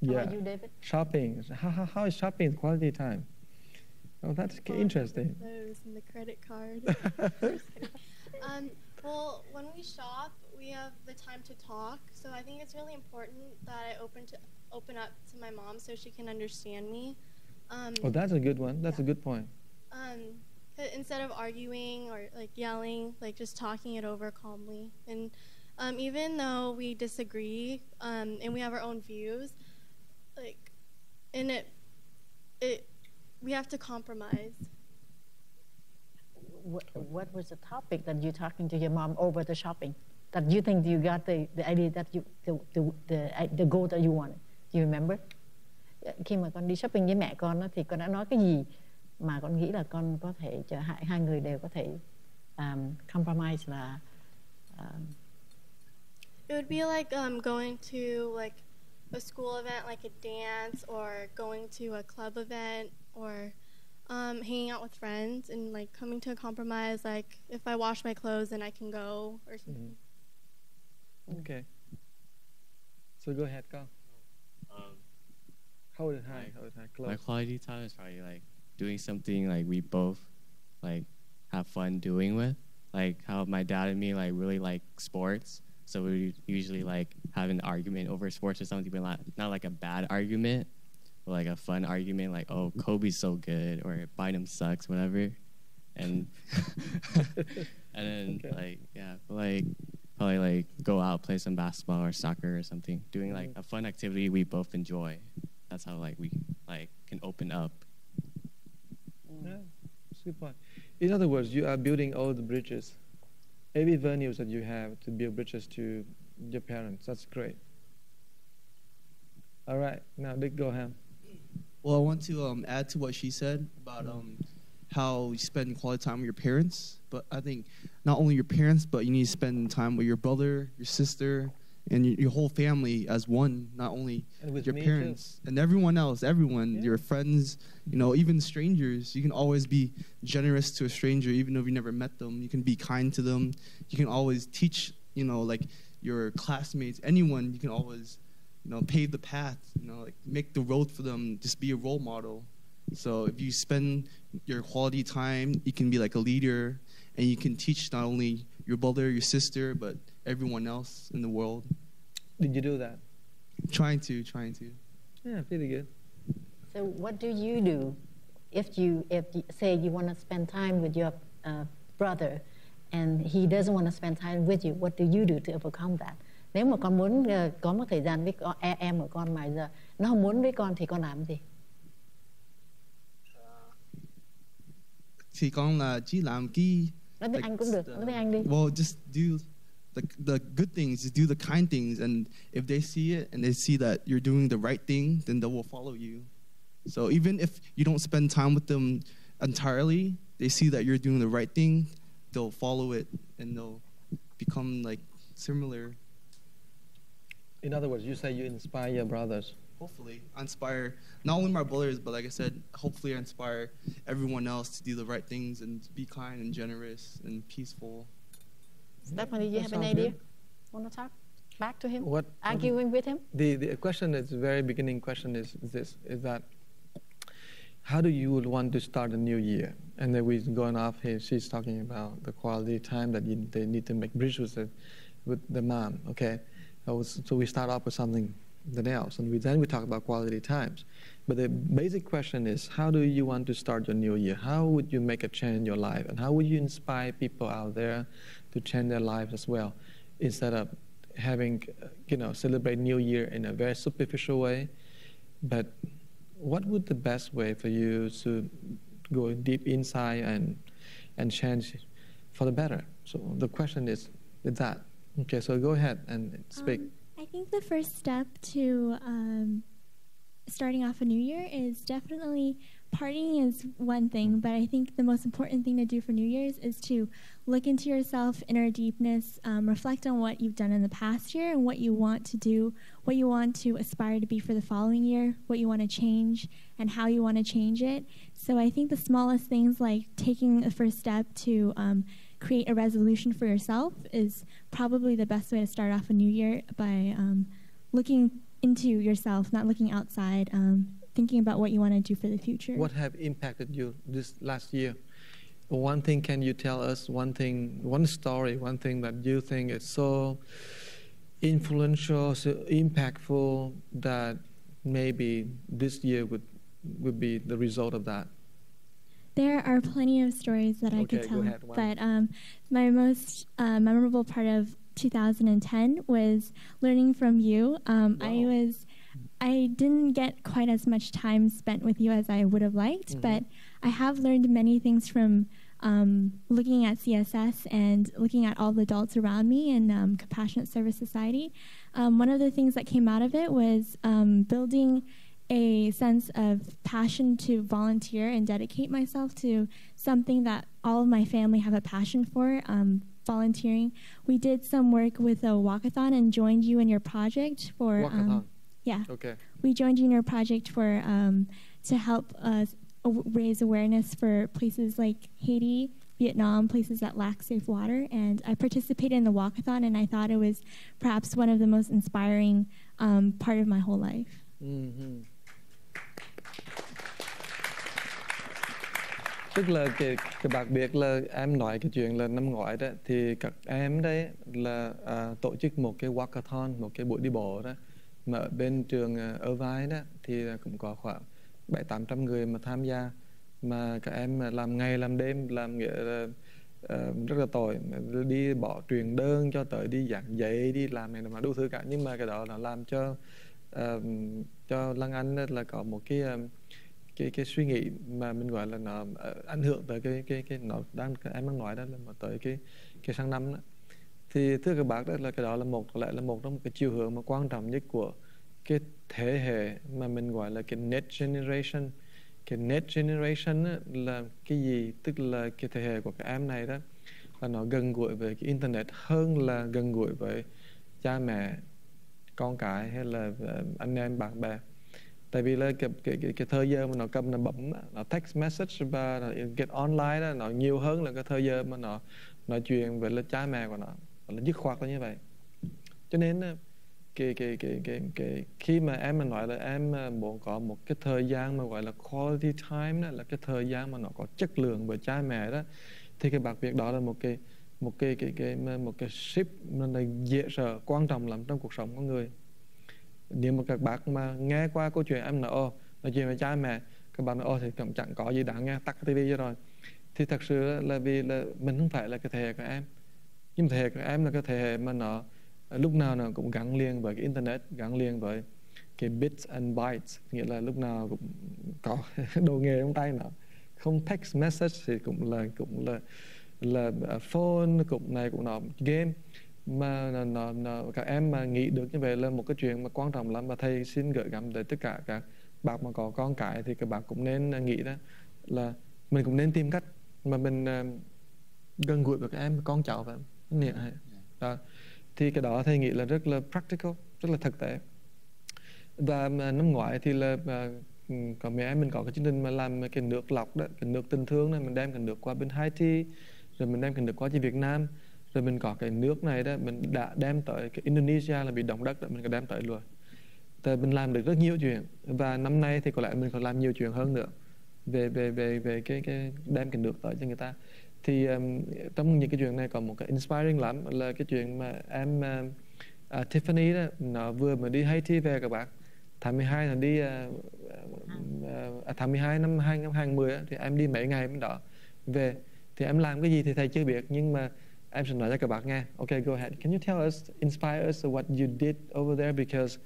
How about you, David? Shopping. How is shopping quality time? Oh, that's interesting. Those and the credit card. Well, when we shop, we have the time to talk. So I think it's really important that I open up to my mom so she can understand me. Oh, that's a good one. That's a good point. Instead of arguing or like yelling, like just talking it over calmly. And even though we disagree and we have our own views, like we have to compromise. What was the topic that you're talking to your mom over the shopping? That you think you got the idea that the goal that you wanted? Do you remember? Khi mà con đi shopping với mẹ con thì con đã nói cái gì mà con nghĩ là con có thể hai người đều có thể compromise là It would be like going to like a school event, like a dance, or going to a club event, or hanging out with friends, and like coming to a compromise. Like if I wash my clothes, then I can go, or something. Okay. So go ahead, go. Hold it high, close. My quality time is probably like doing something like we both like have fun doing with. Like how my dad and me like really like sports. So we usually like have an argument over sports or something, but not like a bad argument, but like a fun argument, like, oh, Kobe's so good, or Bynum sucks, whatever. And and then like, yeah, like probably like go out, play some basketball or soccer or something, doing like a fun activity we both enjoy. That's how like we like can open up. Yeah, good point. In other words, you are building all the bridges. Every venues that you have to build bridges to your parents. That's great. All right, now Dick, go ahead. Well, I want to add to what she said about how you spend quality time with your parents. But I think not only your parents, but you need to spend time with your brother, your sister, and your whole family as one. Not only your parents and everyone else, your friends, even strangers. You can always be generous to a stranger, even if you never met them. You can be kind to them. You can always teach, like your classmates, anyone. You can always, pave the path. Like make the road for them. Just be a role model. So if you spend your quality time, you can be like a leader, and you can teach not only your brother, your sister, but everyone else in the world. Did you do that? Trying to. Yeah, pretty good. So what do you do if you say you want to spend time with your brother and he doesn't want to spend time with you? What do you do to overcome that? Nếu mà con muốn có một thời gian với em của con mà giờ nó không muốn với con thì con làm gì? Thì con là chỉ làm cái nói tiếng Anh cũng được, nói tiếng Anh đi. Well, just do the good things, just do the kind things, and if they see it and they see that you're doing the right thing, then they will follow you. So even if you don't spend time with them entirely, they see that you're doing the right thing, they'll follow it and they'll become like similar. In other words, you say you inspire your brothers. Hopefully, I inspire not only my brothers, but like I said, hopefully I inspire everyone else to do the right things and be kind and generous and peaceful. Stephanie, you have an idea? Want to talk back to him? Arguing with him? The question is, the very beginning question is that how do you want to start a new year? And then we're going off here, she's talking about the quality time that they need to make bridges with the mom, okay? So we start off with something else, and then we talk about quality times. But the basic question is, how do you want to start your new year? How would you make a change in your life? And how would you inspire people out there to change their lives as well, instead of having, celebrate New Year in a very superficial way? But what would the best way for you to go deep inside and change for the better? So the question is that. Okay, so go ahead and speak. I think the first step to starting off a new year is definitely partying is one thing, but I think the most important thing to do for New Year's is to look into yourself, inner deepness, reflect on what you've done in the past year and what you want to do, what you want to aspire to be for the following year, what you want to change, and how you want to change it. So I think the smallest things like taking the first step to create a resolution for yourself is probably the best way to start off a new year by looking into yourself, not looking outside, thinking about what you want to do for the future. What have impacted you this last year? One thing, can you tell us one thing, one story, one thing that you think is so influential, so impactful that maybe this year would be the result of that? There are plenty of stories that I could tell, go ahead, but my most memorable part of 2010 was learning from you. Wow. I didn't get quite as much time spent with you as I would have liked, but I have learned many things from looking at CSS and looking at all the adults around me and Compassionate Service Society. One of the things that came out of it was building a sense of passion to volunteer and dedicate myself to something that all of my family have a passion for, volunteering. We did some work with a walkathon and joined you in your project for... Walkathon? Yeah. Okay. We joined you in your project for to help us raise awareness for places like Haiti, Vietnam, places that lack safe water. And I participated in the walkathon, and I thought it was perhaps one of the most inspiring part of my whole life. Tức là cái đặc biệt là em nói cái chuyện là năm ngoái đó thì các em đấy là tổ chức một cái walkathon, một cái buổi đi bộ đó mà ở bên trường Irvine đó thì cũng có khoảng 700-800 người mà tham gia, mà các em làm ngày làm đêm, làm nghĩa là rất là tội, đi bỏ truyền đơn cho tới đi giảng dạy, đi làm này mà đủ thứ cả, nhưng mà cái đó là làm cho Lan Anh là có một cái suy nghĩ mà mình gọi là nó ảnh hưởng tới cái nó em đang nói đó là tới cái sang năm đó. Thì thưa các bác, đó là cái đó là có lẽ là một trong cái chiều hướng mà quan trọng nhất của cái thế hệ mà mình gọi là cái next generation. Cái next generation á, là cái gì? Tức là cái thế hệ của các em này đó là nó gần gũi với cái internet hơn là gần gũi với cha mẹ, con cái hay là anh em bạn bè. Tại vì là cái thời giờ mà nó cầm nó bấm, nó text message và nó get online đó, nó nhiều hơn là cái thời giờ mà nó nói chuyện với là cha mẹ của nó là dứt khoát là như vậy. Cho nên khi mà em mà nói là em muốn có một cái thời gian mà gọi là quality time đó, là cái thời gian mà nó có chất lượng với cha mẹ đó, thì cái bạc việc đó là một cái ship nó dễ sợ, quan trọng lắm trong cuộc sống của người. Nếu mà các bác mà nghe qua câu chuyện em nói chuyện với cha mẹ, các bạn nói thì cũng chẳng có gì đáng nghe, tắt cái TV cho rồi, thì thật sự là vì là mình không phải là cái thế hệ của em, nhưng thế hệ của em là cái thế hệ mà nó lúc nào nó cũng gắn liền với cái internet, gắn liền với cái bits and bytes, nghĩa là lúc nào cũng có đồ nghề trong tay nó, không text message thì cũng là phone, cũng này cũng nọ, game. Mà các em mà nghĩ được như vậy là một cái chuyện mà quan trọng lắm, và thầy xin gửi gắm tới tất cả các bạn mà có con cái thì các bạn cũng nên nghĩ đó là mình cũng nên tìm cách mà mình gần gũi với các em, con cháu vậy đó. Thì cái đó thầy nghĩ là rất là practical, rất là thực tế. Và năm ngoái thì là có mẹ em mình có cái chương trình mà làm cái nước lọc đó, cái nước tình thương này, mình đem cái nước qua bên Haiti, rồi mình đem cái nước qua cho Việt Nam, rồi mình có cái nước này đó, mình đã đem tới cái Indonesia là bị động đất đó, mình có đem tới luôn. Thì mình làm được rất nhiều chuyện, và năm nay thì có lẽ mình còn làm nhiều chuyện hơn nữa về cái đem cái nước tới cho người ta. Thì trong những cái chuyện này có một cái inspiring lắm là cái chuyện mà em Tiffany đó, nó vừa mới đi Haiti về các bạn. Tháng 12 là đi tháng 12 năm 2010 thì em đi mấy ngày bên đó về. Thì em làm cái gì thì thầy chưa biết, nhưng mà em sẽ nói cho các bạn nghe. Okay, go ahead. Can you tell us, inspire us what you did over there? Because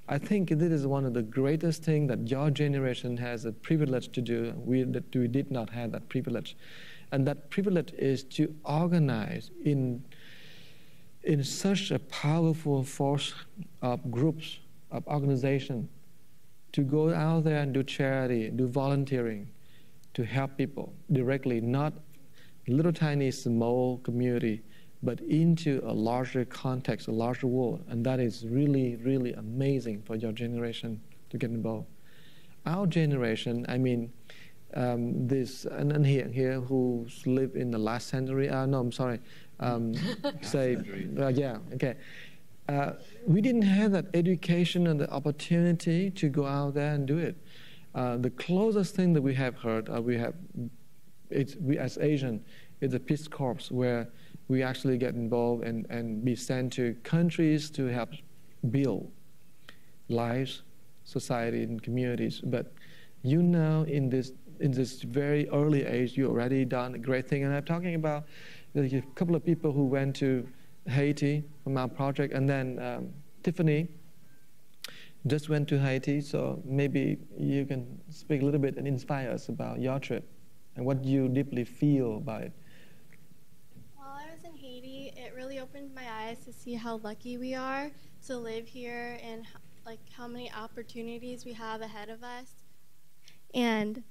I think this is one of the greatest things that your generation has a privilege to do. We did not have that privilege. And that privilege is to organize in such a powerful force of groups, of organization, to go out there and do charity, do volunteering, to help people directly, not little tiny small community, but into a larger context, a larger world. And that is really, really amazing for your generation to get involved. Our generation, I mean, this and here who live in the last century. No, I'm sorry. Yeah, okay. we didn't have that education and the opportunity to go out there and do it. The closest thing that we have heard, we as Asian, is the Peace Corps, where we actually get involved and be sent to countries to help build lives, society, and communities. But you know, in this very early age, you already done a great thing. And I'm talking about a couple of people who went to Haiti from our project, and then Tiffany just went to Haiti. So maybe you can speak a little bit and inspire us about your trip and what you deeply feel about it. While I was in Haiti, it really opened my eyes to see how lucky we are to live here and like how many opportunities we have ahead of us. And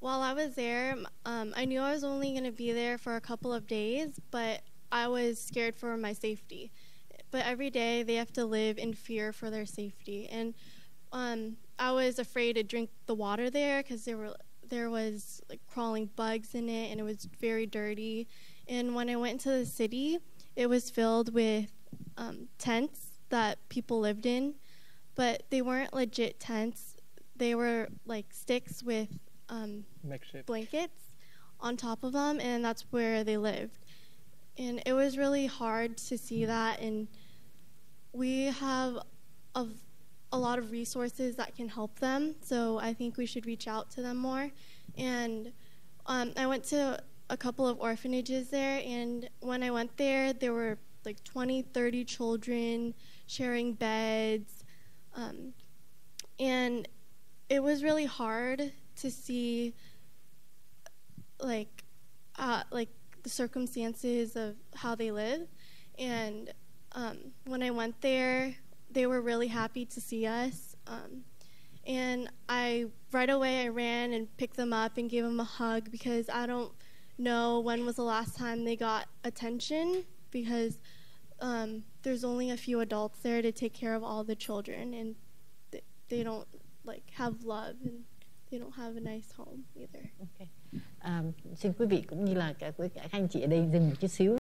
while I was there, I knew I was only going to be there for a couple of days, but I was scared for my safety. But every day they have to live in fear for their safety. And I was afraid to drink the water there because there was like crawling bugs in it, and it was very dirty. And when I went into the city, it was filled with tents that people lived in, but they weren't legit tents. They were like sticks with blankets on top of them, and that's where they lived. And it was really hard to see that, and we have a lot of resources that can help them, so I think we should reach out to them more. And I went to a couple of orphanages there, and when I went there, there were like 20, 30 children sharing beds, and it was really hard to see like the circumstances of how they live. And when I went there, they were really happy to see us. And right away I ran and picked them up and gave them a hug, because I don't know when was the last time they got attention, because there's only a few adults there to take care of all the children, and they don't like have love, and they don't have a nice home either. Okay. Xin quý vị cũng như là cả quý anh chị ở đây dừng một chút xíu.